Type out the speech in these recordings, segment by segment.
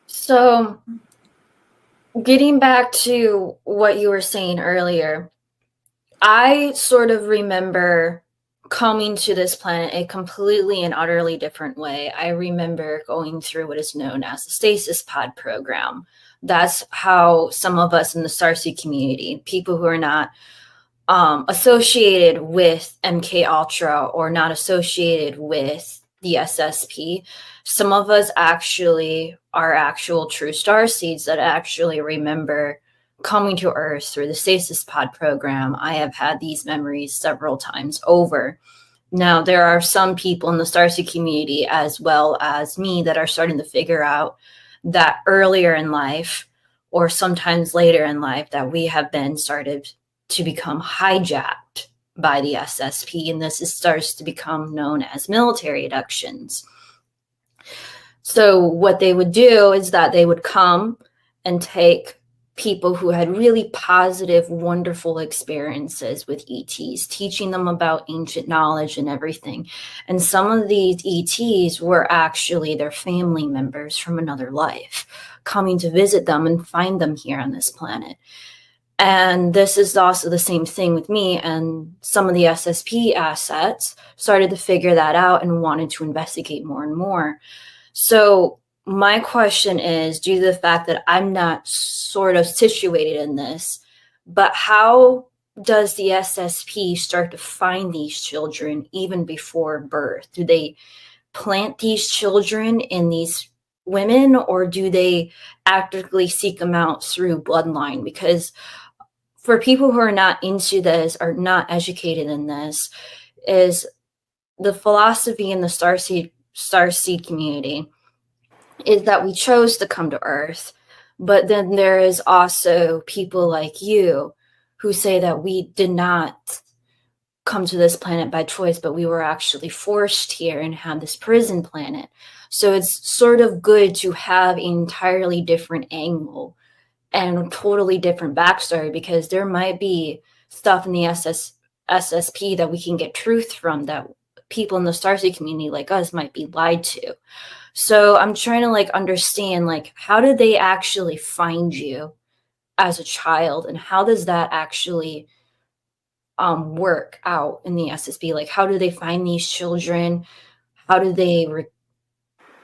So, getting back to what you were saying earlier, I sort of remember coming to this planet a completely and utterly different way. I remember going through what is known as the Stasis pod program. That's how some of us in the Starseed community, people who are not associated with MK Ultra or not associated with the SSP. Some of us actually are actual true star seeds that actually remember coming to Earth through the Stasis Pod program. I have had these memories several times over. Now, there are some people in the Starseed community, as well as me, that are starting to figure out that earlier in life, or sometimes later in life, that we have been started to become hijacked by the SSP, and starts to become known as military abductions. So what they would do is that they would come and take people who had really positive, wonderful experiences with ETs, teaching them about ancient knowledge and everything. And some of these ETs were actually their family members from another life coming to visit them and find them here on this planet. And this is also the same thing with me. And some of the SSP assets started to figure that out and wanted to investigate more and more. So my question is, due to the fact that I'm not sort of situated in this, but how does the SSP start to find these children even before birth? Do they plant these children in these women, or do they actively seek them out through bloodline? Because for people who are not into this or not educated in this, is the philosophy in the starseed community is that we chose to come to Earth, but then there is also people like you who say that we did not come to this planet by choice, but we were actually forced here and have this prison planet. So it's sort of good to have an entirely different angle and a totally different backstory, because there might be stuff in the SSP that we can get truth from that people in the Starseed community like us might be lied to. So I'm trying to understand how did they actually find you as a child, and how does that actually work out in the SSP? Like, how do they find these children? How do they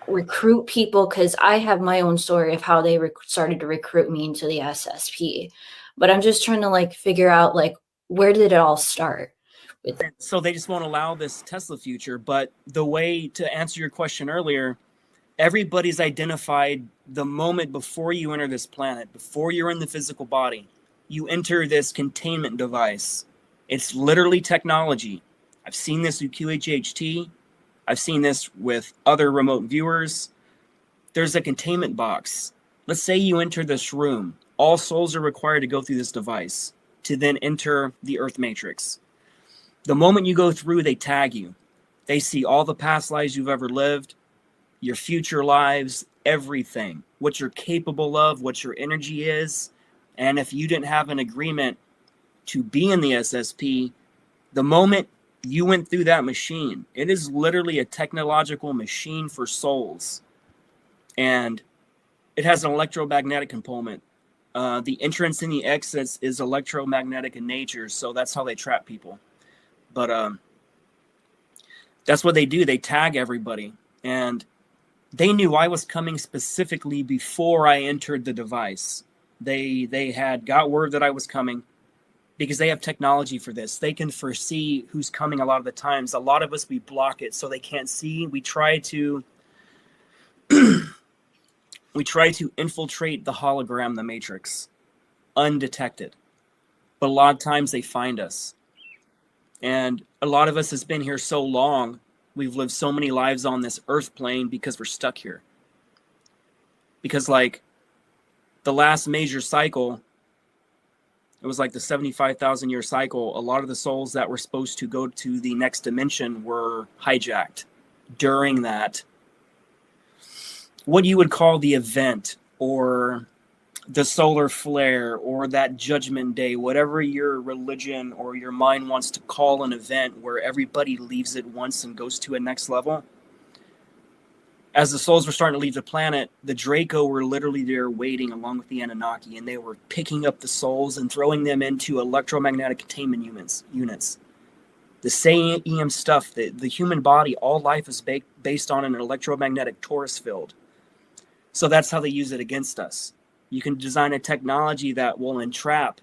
recruit people? Because I have my own story of how they started to recruit me into the SSP, but I'm just trying to figure out where did it all start with it? So they just won't allow this Tesla future. But the way to answer your question earlier, everybody's identified the moment before you enter this planet, before you're in the physical body, you enter this containment device. It's literally technology. I've seen this with QHHT. I've seen this with other remote viewers. There's a containment box. Let's say you enter this room. All souls are required to go through this device to then enter the Earth Matrix. The moment you go through, they tag you. They see all the past lives you've ever lived, your future lives, everything, what you're capable of, what your energy is. And if you didn't have an agreement to be in the SSP, the moment you went through that machine, it is literally a technological machine for souls. And it has an electromagnetic component. The entrance and the exits is electromagnetic in nature, so that's how they trap people. But that's what they do. They tag everybody. And they knew I was coming specifically before I entered the device. They had got word that I was coming because they have technology for this. They can foresee who's coming a lot of the times. A lot of us, we block it so they can't see. We try to infiltrate the hologram, the matrix, undetected. But a lot of times they find us. And a lot of us has been here so long, we've lived so many lives on this earth plane because we're stuck here. Because the last major cycle, it was the 75,000 year cycle. A lot of the souls that were supposed to go to the next dimension were hijacked during that, what you would call the event, or the solar flare, or that judgment day, whatever your religion or your mind wants to call an event where everybody leaves it once and goes to a next level. as the souls were starting to leave the planet, the Draco were literally there waiting along with the Anunnaki, and they were picking up the souls and throwing them into electromagnetic containment units. The same stuff, the human body, all life is based on an electromagnetic torus field. So that's how they use it against us. You can design a technology that will entrap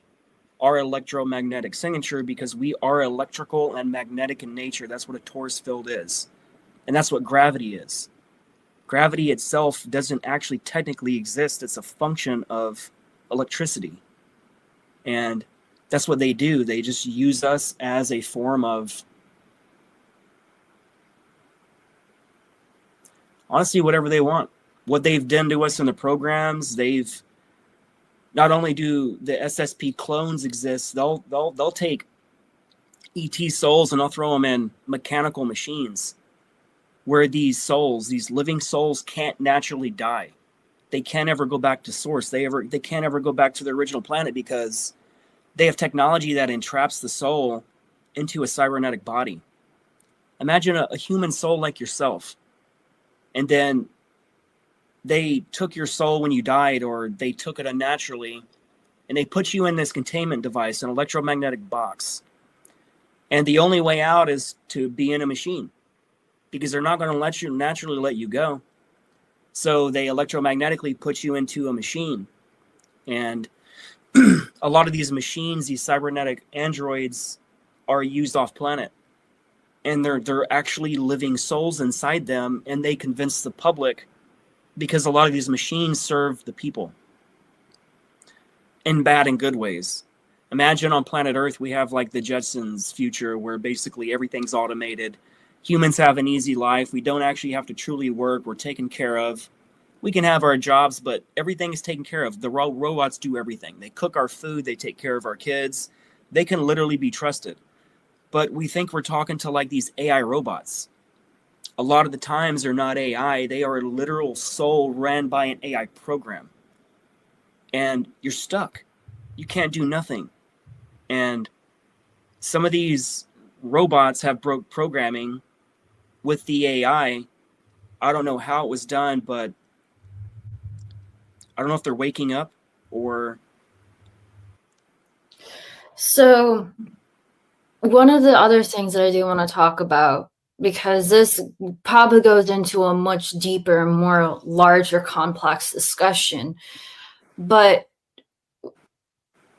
our electromagnetic signature because we are electrical and magnetic in nature. That's what a torus field is. And that's what gravity is. Gravity itself doesn't actually technically exist. It's a function of electricity. And that's what they do. They just use us as a form of, honestly, whatever they want. What they've done to us in the programs, they've not only do the SSP clones exist, they'll take ET souls and they'll throw them in mechanical machines where these souls, these living souls, can't naturally die. They can't ever go back to source. They can't ever go back to their original planet because they have technology that entraps the soul into a cybernetic body. Imagine a human soul like yourself, and then they took your soul when you died, or they took it unnaturally, and they put you in this containment device, an electromagnetic box. And the only way out is to be in a machine, because they're not going to naturally let you go. So they electromagnetically put you into a machine. And a lot of these machines, these cybernetic androids, are used off planet. And they're actually living souls inside them, and they convince the public, because a lot of these machines serve the people in bad and good ways. Imagine on planet Earth, we have like the Jetsons future where basically everything's automated. Humans have an easy life. We don't actually have to truly work. We're taken care of. We can have our jobs, but everything is taken care of. The robots do everything. They cook our food. They take care of our kids. They can literally be trusted. But we think we're talking to like these AI robots. A lot of the times they're not AI. They are a literal soul ran by an AI program. And you're stuck. You can't do nothing. And some of these robots have broke programming with the AI. I don't know how it was done, but I don't know if they're waking up or... So one of the other things that I do want to talk about, because this probably goes into a much deeper, more larger, complex discussion, but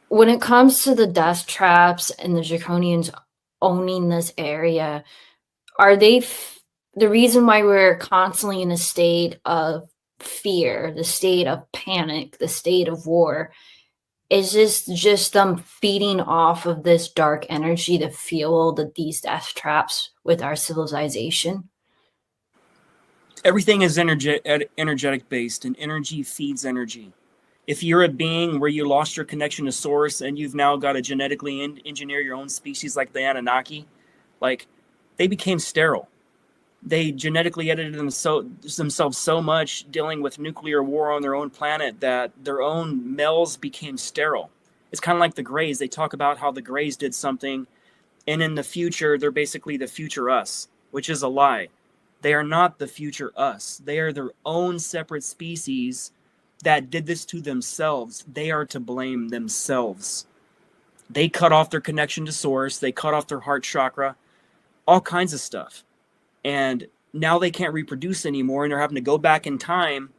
when it comes to the death traps and the Draconians owning this area, are they the reason why we're constantly in a state of fear, the state of panic, the state of war? Is this just them feeding off of this dark energy to fuel these death traps with our civilization? Everything is energetic based, and energy feeds energy. If you're a being where you lost your connection to source and you've now got to genetically engineer your own species like the Anunnaki, like they became sterile. They genetically edited themselves so much dealing with nuclear war on their own planet that their own males became sterile. It's kind of like the Greys. They talk about how the Greys did something, and in the future, they're basically the future us, which is a lie. They are not the future us. They are their own separate species that did this to themselves. They are to blame themselves. They cut off their connection to source. They cut off their heart chakra, all kinds of stuff. And now they can't reproduce anymore, and they're having to go back in time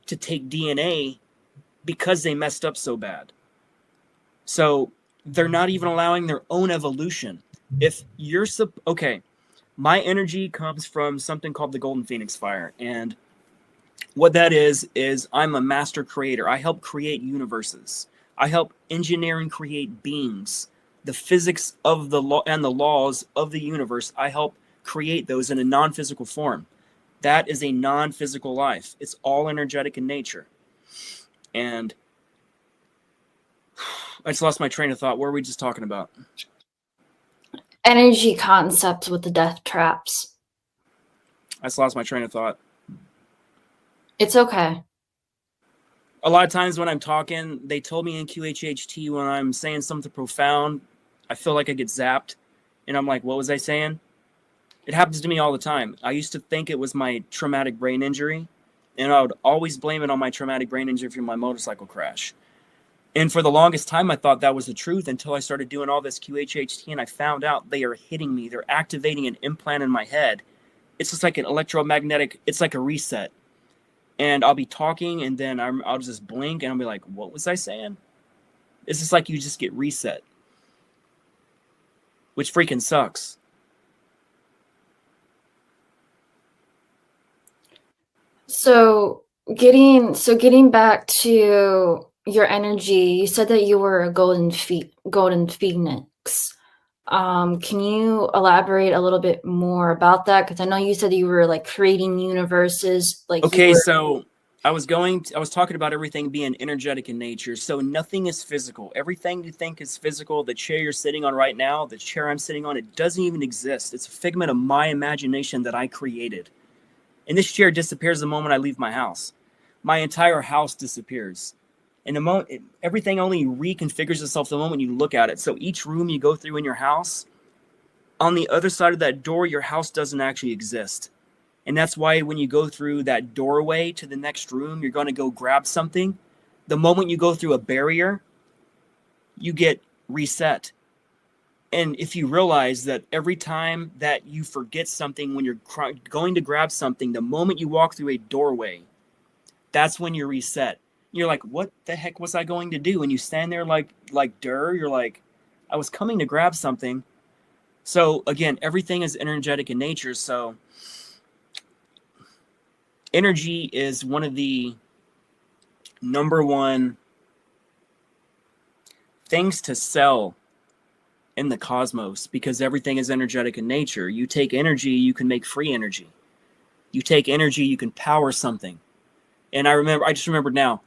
to take DNA because they messed up so bad. So they're not even allowing their own evolution. If you're okay, my energy comes from something called the Golden Phoenix Fire, and what that is I'm a master creator. I help create universes. I help engineer and create beings. The physics of the law and the laws of the universe, I help create those in a non-physical form. That is a non-physical life. It's all energetic in nature. And I just lost my train of thought. What were we just talking about? Energy concepts with the death traps. I just lost my train of thought. It's okay. A lot of times when I'm talking, they told me in QHHT when I'm saying something profound, I feel like I get zapped. And I'm like, what was I saying? It happens to me all the time. I used to think it was my traumatic brain injury, and I would always blame it on my traumatic brain injury from my motorcycle crash. And for the longest time, I thought that was the truth until I started doing all this QHHT, and I found out they are hitting me. They're activating an implant in my head. It's just like an electromagnetic, it's like a reset. And I'll be talking, and then I'll just blink, and I'll be like, what was I saying? It's just like you just get reset, which freaking sucks. So getting back to your energy, you said that you were a golden phoenix. Can you elaborate a little bit more about that? Because I know you said you were like creating universes, like okay, so I was talking about everything being energetic in nature. So nothing is physical. Everything you think is physical, the chair you're sitting on right now, the chair I'm sitting on, it doesn't even exist. It's a figment of my imagination that I created. And this chair disappears the moment I leave my house. My entire house disappears. And the moment everything only reconfigures itself the moment you look at it. So each room you go through in your house, on the other side of that door, your house doesn't actually exist. And that's why when you go through that doorway to the next room, you're going to go grab something. The moment you go through a barrier, you get reset. And if you realize that every time that you forget something when you're going to grab something, the moment you walk through a doorway, that's when you're reset. You're like, what the heck was I going to do? And you stand there like you're like, I was coming to grab something. So again, everything is energetic in nature. So energy is one of the number one things to sell in the cosmos, because everything is energetic in nature. You take energy, you can make free energy. You take energy, you can power something. And I just remembered now,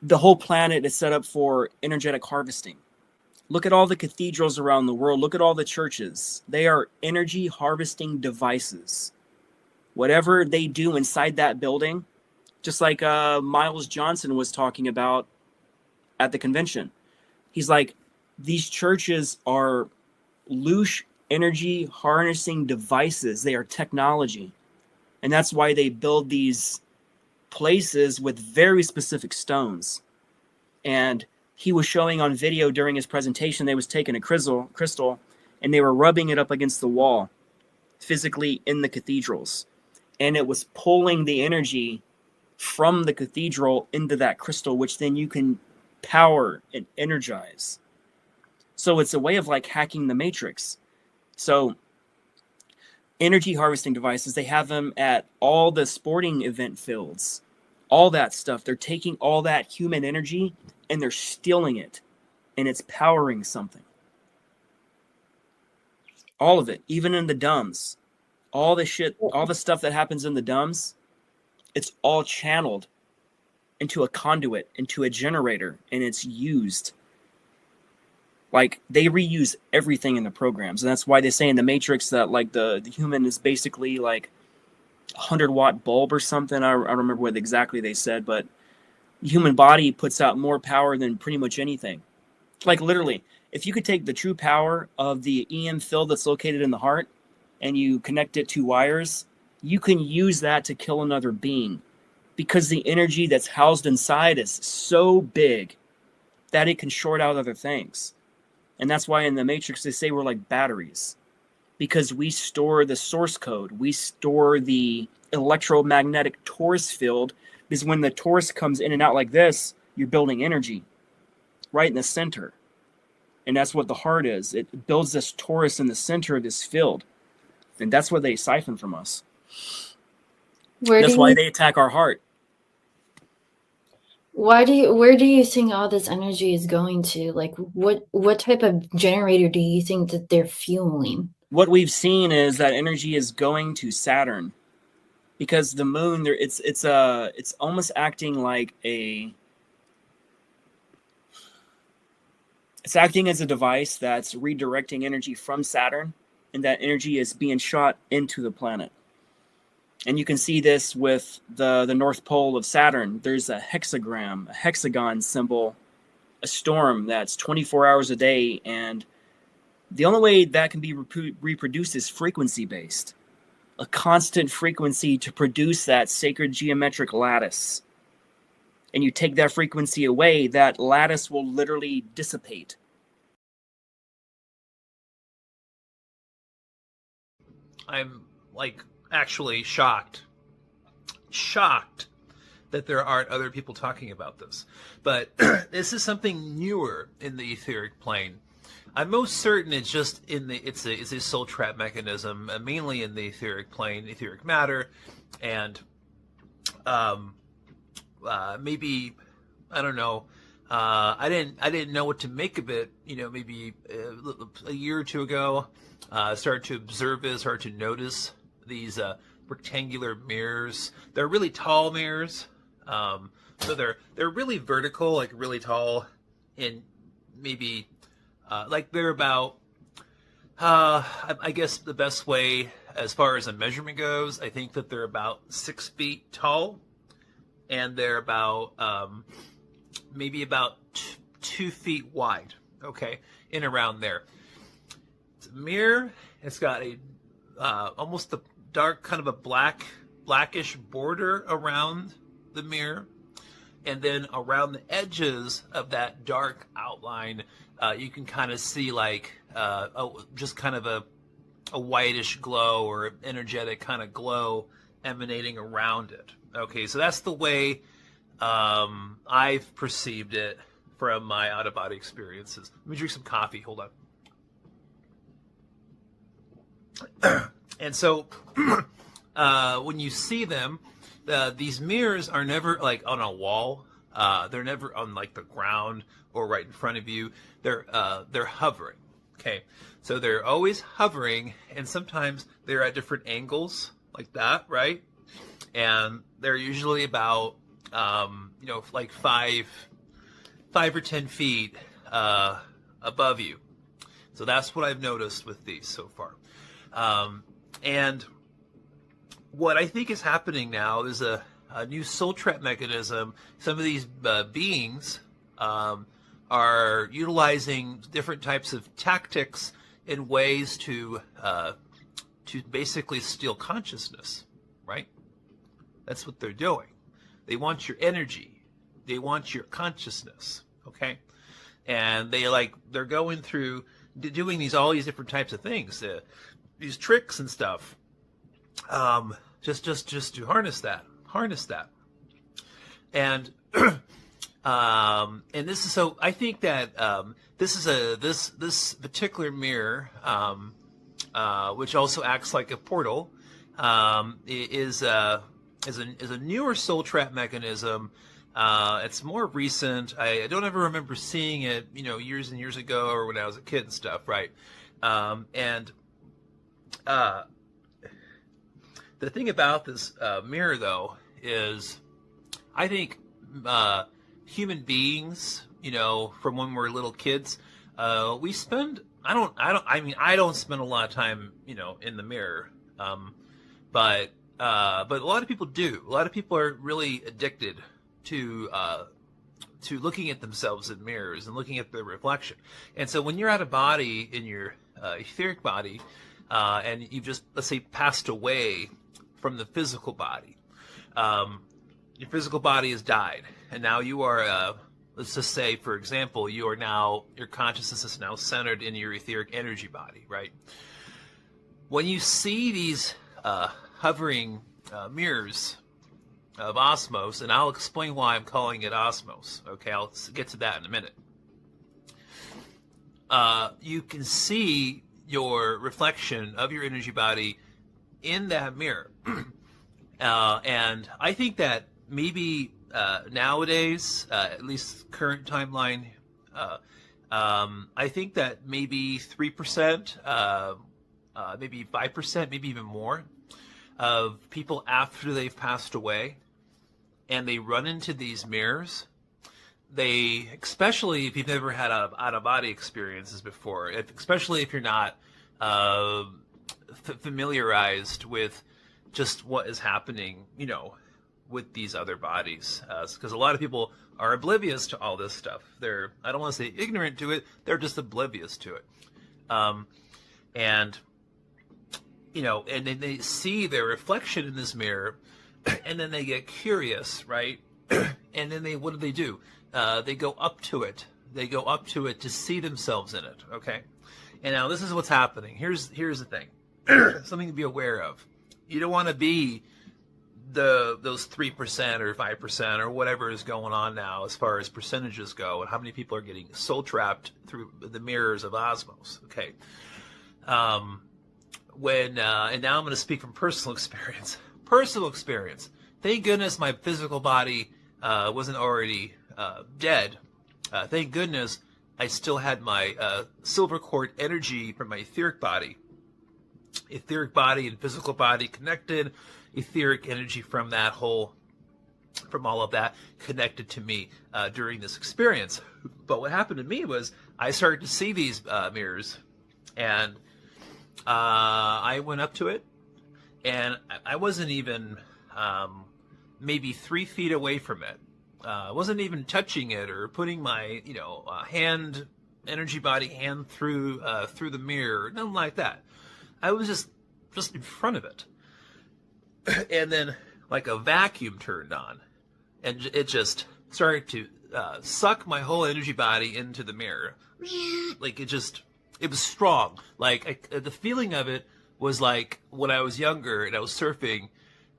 the whole planet is set up for energetic harvesting. Look at all the cathedrals around the world. Look at all the churches. They are energy harvesting devices. Whatever they do inside that building, just like Miles Johnson was talking about at the convention. He's like, these churches are loose energy harnessing devices. They are technology. And that's why they build these places with very specific stones. And he was showing on video during his presentation, they was taking a crystal and they were rubbing it up against the wall physically in the cathedrals. And it was pulling the energy from the cathedral into that crystal, which then you can power and energize. So it's a way of like hacking the matrix. So energy harvesting devices, they have them at all the sporting event fields, all that stuff. They're taking all that human energy and they're stealing it, and it's powering something. All of it, even in the dumbs, all the shit, all the stuff that happens in the dumbs, it's all channeled into a conduit, into a generator, and it's used. Like, they reuse everything in the programs. And that's why they say in the Matrix that, like, the human is basically, like, a 100-watt bulb or something. I don't remember what exactly they said, but the human body puts out more power than pretty much anything. Like, literally, if you could take the true power of the EM field that's located in the heart and you connect it to wires, you can use that to kill another being, because the energy that's housed inside is so big that it can short out other things. And that's why in the Matrix they say we're like batteries, because we store the source code. We store the electromagnetic torus field, because when the torus comes in and out like this, you're building energy right in the center. And that's what the heart is. It builds this torus in the center of this field. And that's what they siphon from us. That's why they attack our heart. Where do you think all this energy is going to? Like, what type of generator do you think that they're fueling? What we've seen is that energy is going to Saturn, because the moon there, it's almost acting like it's acting as a device that's redirecting energy from Saturn, and that energy is being shot into the planet. And you can see this with the North Pole of Saturn. There's a hexagram, a hexagon symbol, a storm that's 24 hours a day, and The only way that can be reproduced is frequency based. A constant frequency to produce that sacred geometric lattice. And you take that frequency away, that lattice will literally dissipate. I'm like actually shocked that there aren't other people talking about this. But this is something newer in the etheric plane. I'm most certain it's just it's a soul trap mechanism, mainly in the etheric plane, etheric matter, and maybe, I don't know. I didn't know what to make of it. Maybe a year or two ago, started to observe it, started to notice these rectangular mirrors. They're really tall mirrors. So they're really vertical, like really tall, and maybe like they're about. I guess the best way, as far as a measurement goes, I think that they're about 6 feet tall, and they're about maybe about 2 feet wide. Okay, in around there. It's a mirror. It's got a almost a dark, kind of a blackish border around the mirror, and then around the edges of that dark outline, you can kind of see like just kind of a whitish glow or energetic kind of glow emanating around it. Okay, so that's the way I've perceived it from my out-of-body experiences. Let me drink some coffee. Hold on. And so when you see them, these mirrors are never like on a wall. They're never on like the ground or right in front of you. They're hovering. Okay, so they're always hovering, and sometimes they're at different angles like that, right? And they're usually about like 5 or 10 feet above you. So that's what I've noticed with these so far. And what I think is happening now is a new soul trap mechanism. Some of these beings are utilizing different types of tactics and ways to basically steal consciousness, right? That's what they're doing. They want your energy. They want your consciousness, okay? And they're going through doing all these different types of things, these tricks and stuff, just to harness that. And and this is, so I think that this particular mirror, which also acts like a portal, is a newer soul trap mechanism. It's more recent. I don't ever remember seeing it, years and years ago, or when I was a kid and stuff, right? And the thing about this mirror, though, is I think human beings, from when we're little kids, we spend. I don't spend a lot of time, in the mirror, but a lot of people do. A lot of people are really addicted to looking at themselves in mirrors and looking at their reflection. And so when you're out of body in your etheric body, and you've just, let's say, passed away from the physical body, your physical body has died, and now you are, let's just say, for example, your consciousness is now centered in your etheric energy body, right? When you see these hovering mirrors of Osmos, and I'll explain why I'm calling it Osmos. Okay, I'll get to that in a minute. You can see your reflection of your energy body in that mirror. And I think that maybe nowadays, at least current timeline, I think that maybe 3%, maybe 5%, maybe even more of people after they've passed away and they run into these mirrors, especially if you've never had out-of-body experiences before, especially if you're not familiarized with just what is happening, with these other bodies, because a lot of people are oblivious to all this stuff. I don't want to say ignorant to it, they're just oblivious to it. And and then they see their reflection in this mirror, and then they get curious, right? And then what do? They go up to it. They go up to it to see themselves in it. Okay. And now this is what's happening. Here's the thing. Something to be aware of. You don't want to be those 3% or 5% or whatever is going on now as far as percentages go, and how many people are getting soul trapped through the mirrors of Osmos. Okay. And now I'm going to speak from personal experience. Personal experience. Thank goodness my physical body wasn't already dead. Thank goodness I still had my silver cord energy from my etheric body. Etheric body and physical body connected. Etheric energy from all of that connected to me during this experience. But what happened to me was I started to see these mirrors, and I went up to it, and I wasn't even maybe 3 feet away from it. I wasn't even touching it or putting my hand, energy body hand through the mirror, nothing like that. I was just in front of it. And then like a vacuum turned on, and it just started to suck my whole energy body into the mirror. Like it was strong. Like the feeling of it was like when I was younger and I was surfing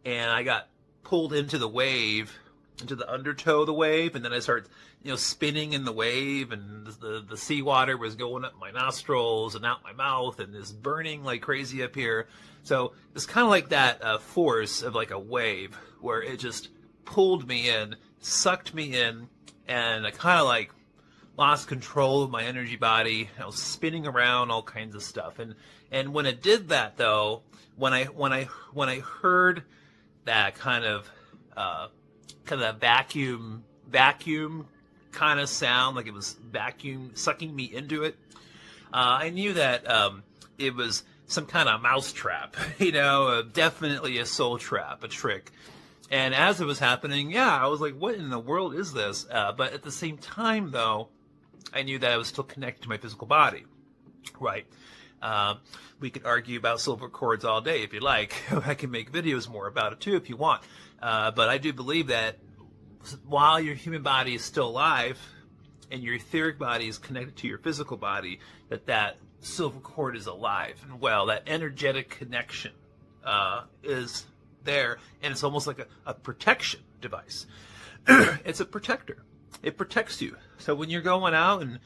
and I got pulled into the wave, into the undertow of the wave, and then I started spinning in the wave, and the seawater was going up my nostrils and out my mouth, and it's burning like crazy up here. So it's kind of like that force of like a wave where it just pulled me in, sucked me in, and I kind of like lost control of my energy body. I was spinning around, all kinds of stuff. And when it did that, though, when I heard that kind of that vacuum kind of sound, like it was vacuum sucking me into it, I knew that it was some kind of mouse trap, definitely a soul trap, a trick. And as it was happening, I was like, what in the world is this? But at the same time, though, I knew that I was still connected to my physical body, right? We could argue about silver cords all day if you like. I can make videos more about it too if you want. But I do believe that while your human body is still alive and your etheric body is connected to your physical body, that silver cord is alive and well. That energetic connection is there, and it's almost like a protection device. It's a protector. It protects you. So when you're going out and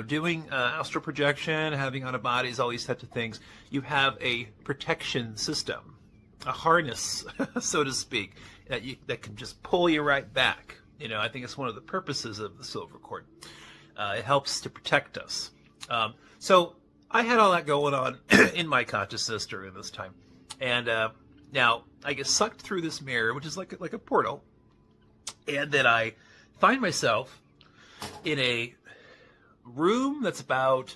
doing astral projection, having out of bodies, all these types of things, you have a protection system, a harness, so to speak, that can just pull you right back. I think it's one of the purposes of the silver cord. It helps to protect us. So I had all that going on in my consciousness during this time, and now I get sucked through this mirror, which is like a portal, and then I find myself in a room that's about,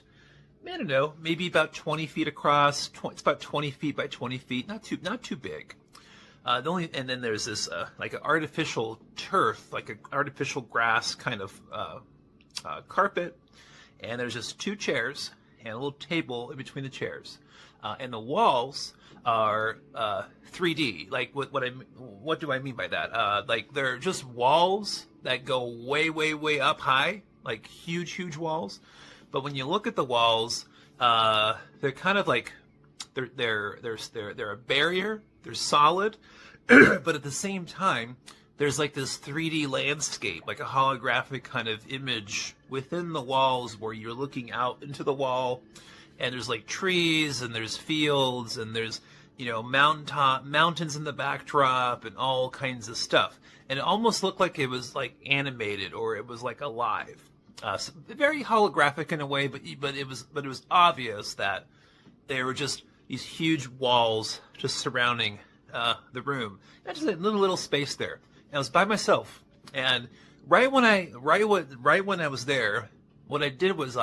I don't know, maybe about 20 feet across. It's about 20 feet by 20 feet, not too big. And then there's this like an artificial turf, like an artificial grass kind of carpet, and there's just 2 chairs and a little table in between the chairs, and the walls are 3D. Like what do I mean by that? Like they're just walls that go way, way, way up high, like huge walls. But when you look at the walls, they're kind of like they're a barrier. They're solid, but at the same time, there's like this 3D landscape, like a holographic kind of image within the walls where you're looking out into the wall, and there's like trees and there's fields and there's mountains in the backdrop and all kinds of stuff. And it almost looked like it was like animated, or it was like alive. So very holographic in a way, but it was obvious that they were just these huge walls just surrounding the room. And just a little space there. And I was by myself. And right when I was there, what I did was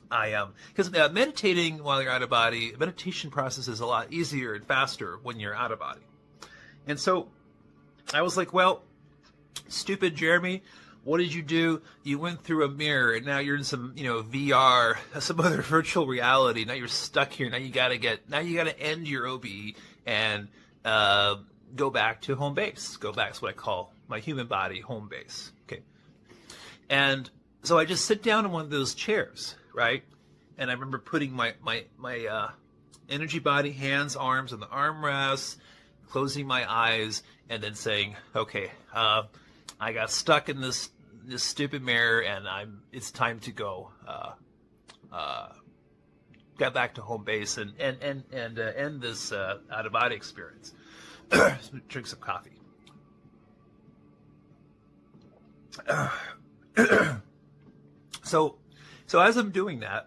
because meditating while you're out of body, meditation process is a lot easier and faster when you're out of body. And so I was like, well, stupid Jeremy, What did you do? You went through a mirror, and now you're in some, VR, some other virtual reality. Now you're stuck here. Now you gotta end your OBE and go back to home base. Go back to what I call my human body home base. Okay. And so I just sit down in one of those chairs, right? And I remember putting my energy body, hands, arms on the armrests, closing my eyes, and then saying, okay, I got stuck in this stupid mirror, and it's time to go get back to home base and end this out of body experience. Drink some coffee. So as I'm doing that,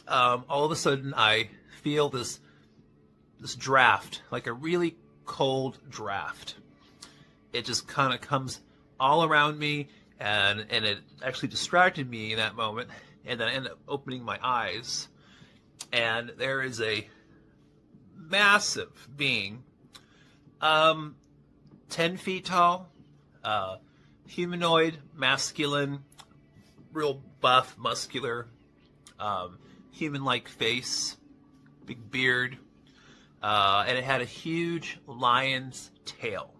all of a sudden I feel this draft, like a really cold draft. It just kind of comes all around me, and it actually distracted me in that moment. And then I end up opening my eyes, and there is a massive being, 10 feet tall, humanoid, masculine, real buff, muscular, human-like face, big beard, and it had a huge lion's tail.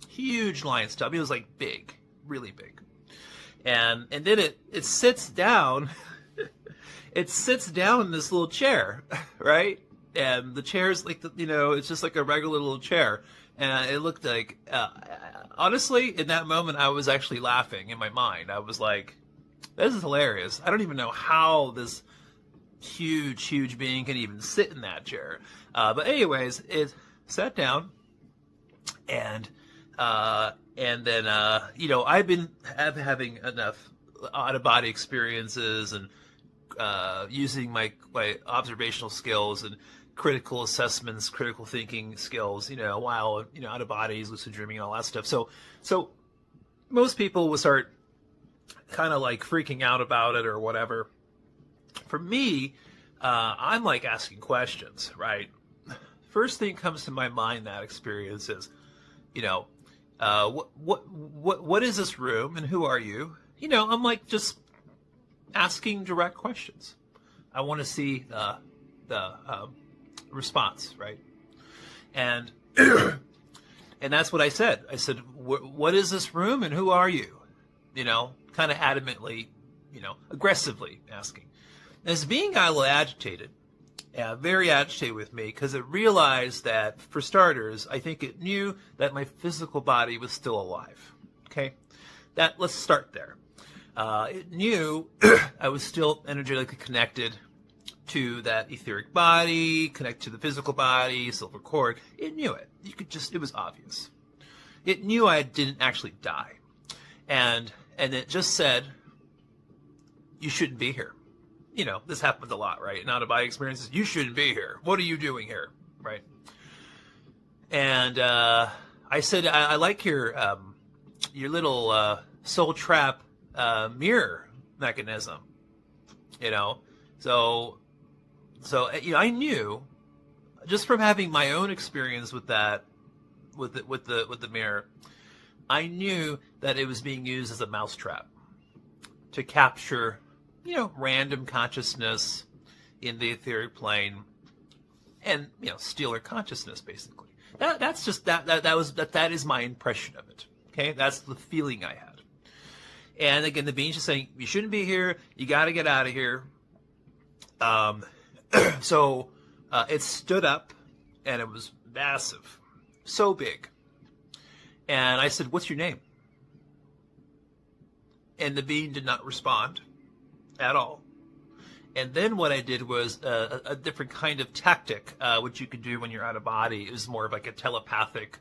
Huge lion's tail. I mean, it was like big, really big. And then it sits down. It sits down in this little chair, right? And the chair's like, it's just like a regular little chair. And it looked like, honestly, in that moment, I was actually laughing in my mind. I was like, this is hilarious. I don't even know how this huge being can even sit in that chair. But anyways, it sat down, and then I've been having enough out-of-body experiences and using my observational skills and critical assessments, critical thinking skills, while out of bodies, lucid dreaming, and all that stuff. So most people will start kind of like freaking out about it or whatever. For me, I'm like asking questions, right? First thing comes to my mind, that experience is, what is this room and who are you? I'm like just asking direct questions. I want to see the response, right? And and that's what I said. I said, what is this room and who are you? Kind of adamantly, aggressively asking. And this being got a little agitated, very agitated with me, because it realized that, for starters, I think it knew that my physical body was still alive. Okay? Let's start there. It knew I was still energetically connected to that etheric body, connect to the physical body, silver cord. It knew it. It was obvious. It knew I didn't actually die. And it just said, you shouldn't be here. This happens a lot, right? In out-of-body experiences, you shouldn't be here. What are you doing here, right? And I said, I like your little soul trap mirror mechanism, So I knew, just from having my own experience with that, with the mirror, I knew that it was being used as a mousetrap to capture, random consciousness in the etheric plane, and steal their consciousness, basically. That's just that is my impression of it. Okay, that's the feeling I had. And again, the being's just saying, you shouldn't be here. You got to get out of here. So it stood up, and it was massive, so big. And I said, what's your name? And the being did not respond at all. And then what I did was a different kind of tactic, which you can do when you're out of body. It was more of like a telepathic,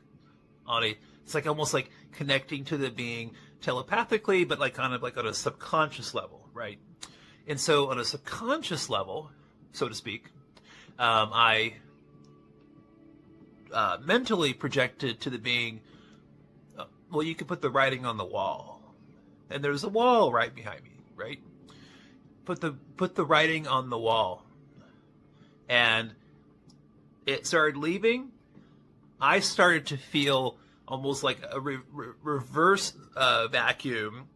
it's like almost like connecting to the being telepathically, but like kind of like on a subconscious level, right? And so on a subconscious level, so to speak, I mentally projected to the being, well, you could put the writing on the wall. And there's a wall right behind me, right? Put the writing on the wall. And it started leaving. I started to feel almost like a reverse vacuum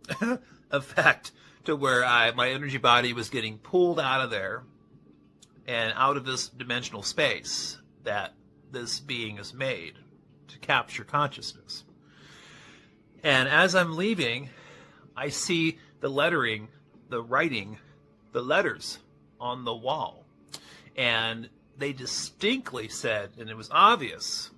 effect, to where my energy body was getting pulled out of there and out of this dimensional space that this being is made to capture consciousness. And as I'm leaving, I see the lettering, the writing, the letters on the wall. And they distinctly said, and it was obvious,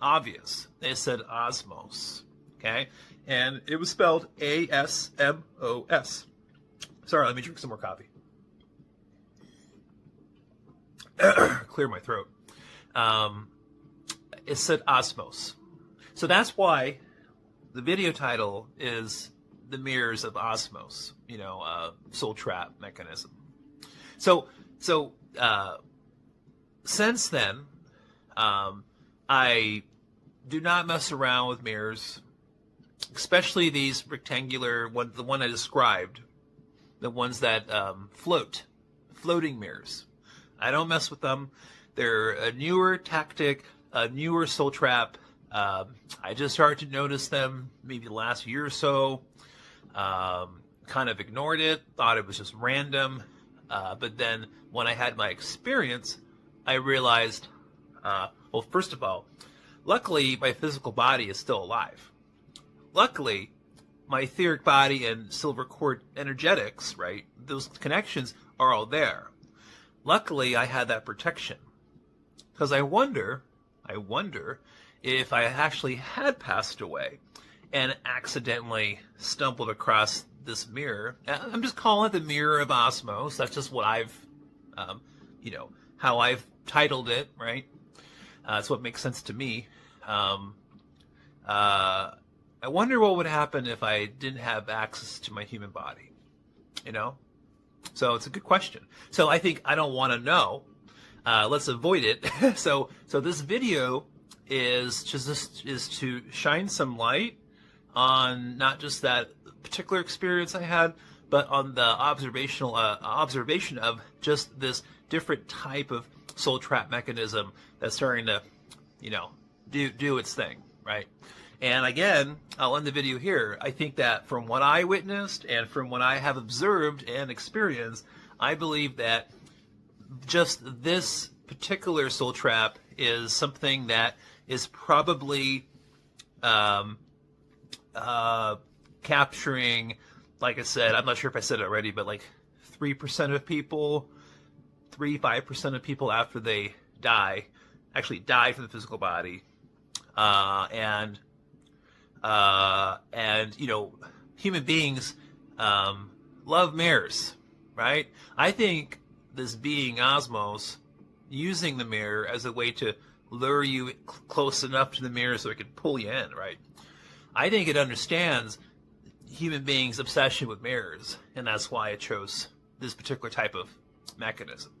they said Osmos, okay? And it was spelled ASMOS. Sorry, let me drink some more coffee. Clear my throat. It said Osmos. So that's why the video title is The Mirrors of Osmos, soul trap mechanism. So since then, I do not mess around with mirrors, especially these rectangular ones, the one I described, the ones that floating mirrors. I don't mess with them. They're a newer tactic, a newer soul trap. I just started to notice them maybe the last year or so. Kind of ignored it, thought it was just random. But then when I had my experience, I realized, well, first of all, luckily my physical body is still alive. Luckily, my etheric body and silver cord energetics, right, those connections are all there. Luckily, I had that protection. Because I wonder if I actually had passed away and accidentally stumbled across this mirror. I'm just calling it the Mirror of Osmos. That's just what I've, how I've titled it, right? That's what makes sense to me. I wonder what would happen if I didn't have access to my human body, So it's a good question. So I think I don't want to know. Let's avoid it. So this video is to shine some light on not just that particular experience I had, but on the observation of just this different type of soul trap mechanism that's starting to, do its thing, right? And again, I'll end the video here. I think that from what I witnessed and from what I have observed and experienced, I believe that just this particular soul trap is something that is probably capturing, like I said, I'm not sure if I said it already, but like 3% of people, 5% of people after they die, actually die from the physical body. And human beings love mirrors, right? I think this being Osmos using the mirror as a way to lure you close enough to the mirror so it can pull you in, right? I think it understands human beings' obsession with mirrors, and that's why it chose this particular type of mechanism.